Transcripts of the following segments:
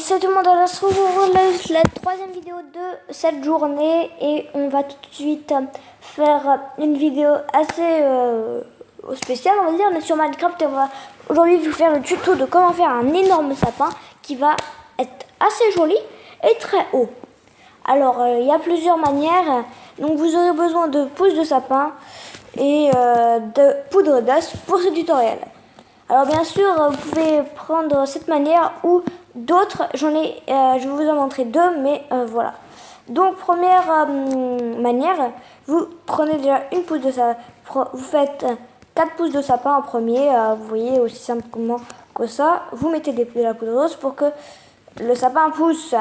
salut tout le monde, on se retrouve pour la troisième vidéo de cette journée et on va tout de suite faire une vidéo assez spéciale, on va dire, mais sur Minecraft. Et on va aujourd'hui vous faire le tuto de comment faire un énorme sapin qui va être assez joli et très haut. Alors il y a plusieurs manières, donc vous aurez besoin de pousses de sapin et de poudre d'os pour ce tutoriel. Alors bien sûr, vous pouvez prendre cette manière ou d'autres. Je vais vous en montrer deux, mais voilà. Donc première manière, vous prenez déjà une pousse de sapin. Vous faites 4 pousses de sapin en premier. Vous voyez, aussi simplement que ça. Vous mettez de la poudre d'os pour que le sapin pousse.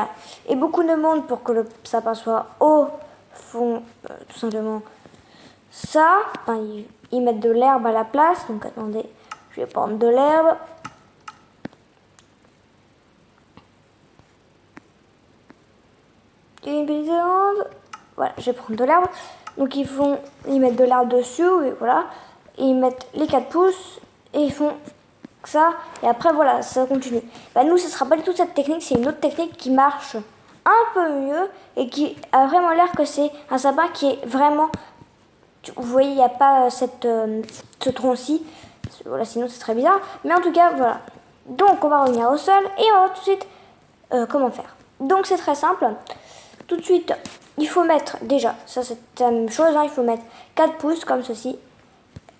Et beaucoup de monde pour que le sapin soit haut font tout simplement ça. Enfin, ils mettent de l'herbe à la place. Donc attendez. Je vais prendre de l'herbe. Une petite seconde. Voilà, je vais prendre de l'herbe. Donc ils mettent de l'herbe dessus et voilà. Et ils mettent les 4 pouces et ils font ça. Et après voilà, ça continue. Bah, nous, ce sera pas du tout cette technique, c'est une autre technique qui marche un peu mieux et qui a vraiment l'air que c'est un sapin qui est vraiment. Vous voyez, il n'y a pas ce tronc-ci. Voilà, sinon c'est très bizarre. Mais en tout cas, voilà. Donc on va revenir au sol et on va voir tout de suite comment faire. Donc c'est très simple. Tout de suite, il faut mettre déjà, ça c'est la même chose, hein, il faut mettre 4 pouces comme ceci.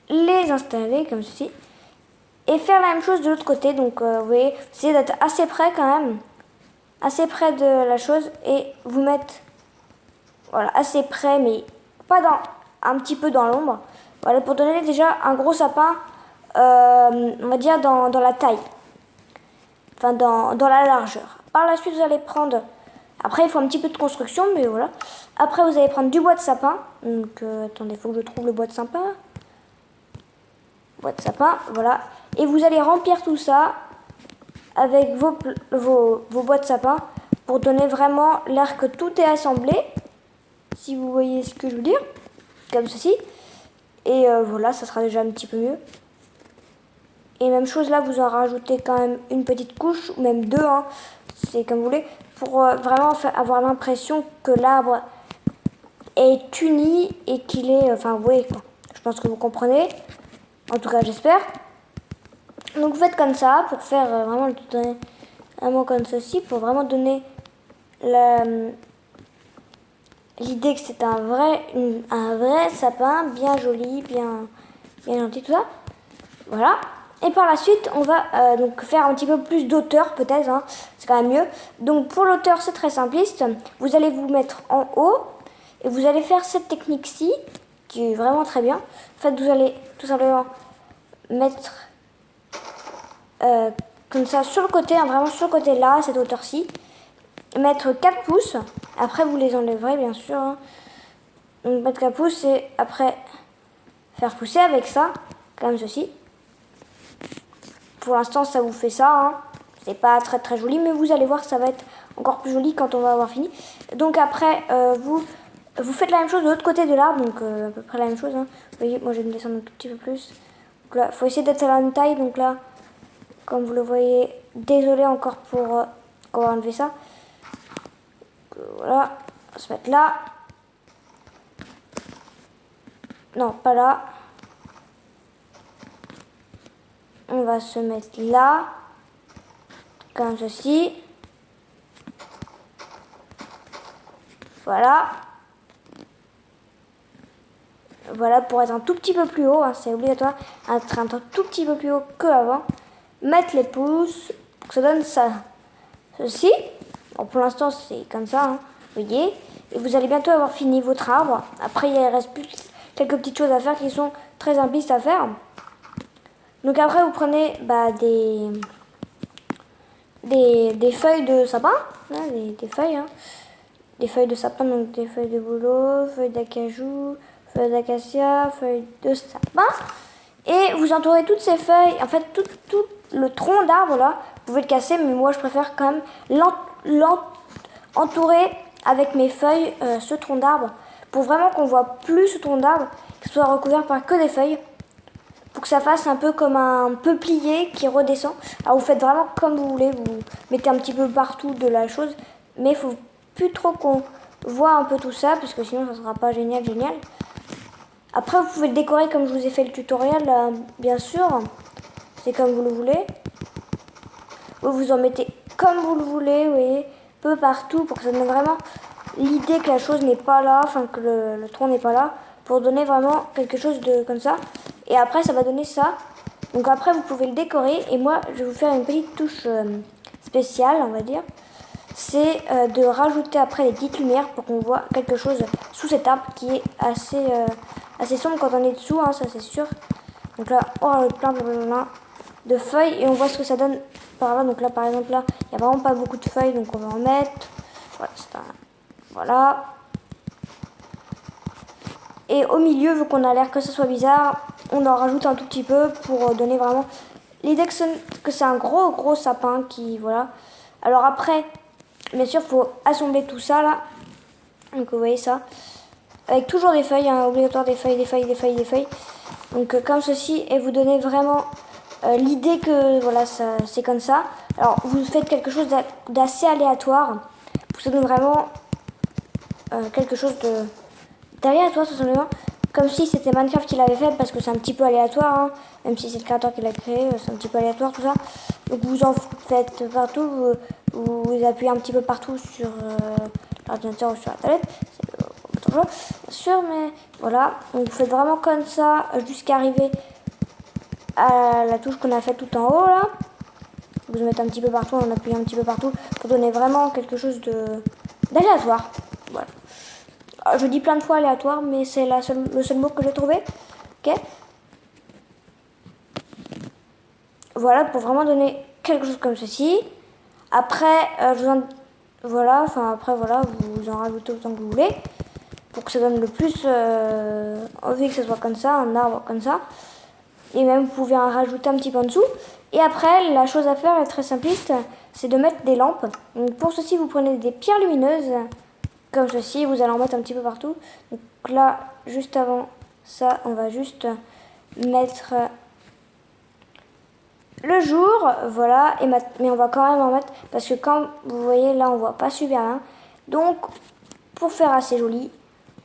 Les installer comme ceci. Et faire la même chose de l'autre côté. Donc vous voyez, essayez d'être assez près quand même. Assez près de la chose. Et vous mettre, voilà, assez près, mais pas un petit peu dans l'ombre. Voilà, pour donner déjà un gros sapin. On va dire dans la taille, enfin dans la largeur. Par la suite, vous allez prendre, après il faut un petit peu de construction, mais voilà. Après vous allez prendre du bois de sapin. Donc attendez, il faut que je trouve le bois de sapin. Bois de sapin, voilà. Et vous allez remplir tout ça avec vos bois de sapin pour donner vraiment l'air que tout est assemblé. Si vous voyez ce que je veux dire, comme ceci. Et voilà, ça sera déjà un petit peu mieux. Et même chose là, vous en rajoutez quand même une petite couche, ou même deux, hein, c'est comme vous voulez, pour vraiment avoir l'impression que l'arbre est uni et qu'il est, enfin vous voyez quoi, je pense que vous comprenez, en tout cas j'espère. Donc vous faites comme ça, pour faire vraiment le tutoriel, vraiment comme ceci, pour vraiment donner l'idée que c'est un vrai sapin, bien joli, bien gentil, tout ça, voilà. Et par la suite, on va donc faire un petit peu plus d'auteur peut-être, hein, c'est quand même mieux. Donc pour l'auteur, c'est très simpliste. Vous allez vous mettre en haut et vous allez faire cette technique-ci, qui est vraiment très bien. En fait, vous allez tout simplement mettre comme ça sur le côté, hein, vraiment sur le côté là, cette hauteur-ci. Mettre 4 pouces, après vous les enlèverez bien sûr. Hein. Donc mettre 4 pouces et après faire pousser avec ça, comme ceci. Pour l'instant, ça vous fait ça. Hein. C'est pas très très joli, mais vous allez voir, ça va être encore plus joli quand on va avoir fini. Donc après, vous faites la même chose de l'autre côté de l'arbre, donc à peu près la même chose. Hein. Vous voyez, moi je vais me descendre un tout petit peu plus. Donc là, faut essayer d'être à la même taille. Donc là, comme vous le voyez, désolé encore pour qu'on va enlever ça. Donc, voilà, on va se mettre là. Non, pas là. On va se mettre là, comme ceci. Voilà. Voilà, pour être un tout petit peu plus haut, hein, c'est obligatoire, être un tout petit peu plus haut que avant. Mettre les pouces, pour que ça donne ça. Ceci. Bon, pour l'instant, c'est comme ça, hein, vous voyez. Et vous allez bientôt avoir fini votre arbre. Après, il reste plus quelques petites choses à faire qui sont très simplistes à faire. Donc après, vous prenez des feuilles de sapin, hein, des feuilles, hein. Des feuilles de sapin, donc des feuilles de bouleau, feuilles d'acajou, feuilles d'acacia, feuilles de sapin. Et vous entourez toutes ces feuilles, en fait tout le tronc d'arbre là, vous pouvez le casser, mais moi je préfère quand même l'entourer avec mes feuilles, ce tronc d'arbre, pour vraiment qu'on voit plus ce tronc d'arbre, qu'il soit recouvert par que des feuilles, pour que ça fasse un peu comme un peuplier qui redescend. Alors vous faites vraiment comme vous voulez, vous mettez un petit peu partout de la chose, mais il faut plus trop qu'on voit un peu tout ça, parce que sinon ça sera pas génial. Après vous pouvez le décorer comme je vous ai fait le tutoriel, bien sûr, c'est comme vous le voulez. Vous en mettez comme vous le voulez, vous voyez, peu partout, pour que ça donne vraiment l'idée que la chose n'est pas là, enfin que le tronc n'est pas là, pour donner vraiment quelque chose de comme ça. Et après ça va donner ça. Donc après vous pouvez le décorer, et moi je vais vous faire une petite touche spéciale, on va dire. C'est de rajouter après des petites lumières pour qu'on voit quelque chose sous cet arbre qui est assez sombre quand on est dessous, hein, ça c'est sûr. Donc là on rajoute plein de feuilles et on voit ce que ça donne par là. Donc là par exemple là il n'y a vraiment pas beaucoup de feuilles, donc on va en mettre. Voilà. Et au milieu, vu qu'on a l'air que ça soit bizarre, on en rajoute un tout petit peu pour donner vraiment l'idée que c'est un gros sapin qui, voilà. Alors après, bien sûr, il faut assembler tout ça là. Donc vous voyez ça. Avec toujours des feuilles, hein, obligatoire des feuilles. Donc comme ceci, et vous donnez vraiment l'idée que voilà, c'est comme ça. Alors vous faites quelque chose d'assez aléatoire. Pour que ça donne vraiment quelque chose d'aléatoire tout simplement. Comme si c'était Minecraft qui l'avait fait, parce que c'est un petit peu aléatoire, hein. Même si c'est le créateur qui l'a créé, c'est un petit peu aléatoire tout ça. Donc vous en faites partout, vous appuyez un petit peu partout sur l'ordinateur ou sur la tablette, bien sûr, mais voilà. Donc vous faites vraiment comme ça jusqu'à arriver à la touche qu'on a fait tout en haut là. Vous mettez un petit peu partout, on appuie un petit peu partout pour donner vraiment quelque chose d'aléatoire. Voilà. Je dis plein de fois aléatoire, mais c'est le seul mot que j'ai trouvé. Ok. Voilà, pour vraiment donner quelque chose comme ceci. Après, voilà, vous en rajoutez autant que vous voulez. Pour que ça donne le plus envie que ce soit comme ça, un arbre comme ça. Et même vous pouvez en rajouter un petit peu en dessous. Et après, la chose à faire est très simpliste, c'est de mettre des lampes. Donc pour ceci, vous prenez des pierres lumineuses, comme ceci, vous allez en mettre un petit peu partout. Donc là, juste avant ça, on va juste mettre le jour, voilà, mais on va quand même en mettre, parce que comme vous voyez là, on voit pas super bien. Donc, pour faire assez joli,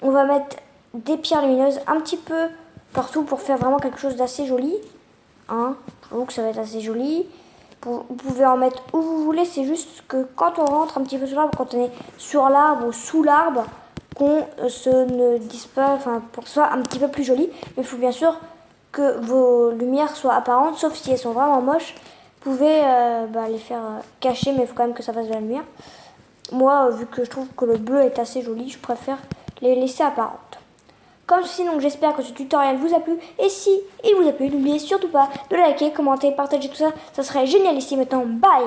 on va mettre des pierres lumineuses un petit peu partout pour faire vraiment quelque chose d'assez joli. Hein, je trouve que ça va être assez joli. Vous pouvez en mettre où vous voulez, c'est juste que quand on rentre un petit peu sur l'arbre, quand on est sur l'arbre ou sous l'arbre, qu'on ne dise pas, enfin pour que ce soit un petit peu plus joli. Mais il faut bien sûr que vos lumières soient apparentes, sauf si elles sont vraiment moches. Vous pouvez les faire cacher, mais il faut quand même que ça fasse de la lumière. Moi, vu que je trouve que le bleu est assez joli, je préfère les laisser apparentes. Comme ceci, donc j'espère que ce tutoriel vous a plu. Et si il vous a plu, n'oubliez surtout pas de liker, commenter, partager tout ça. Ça serait génial ici maintenant. Bye!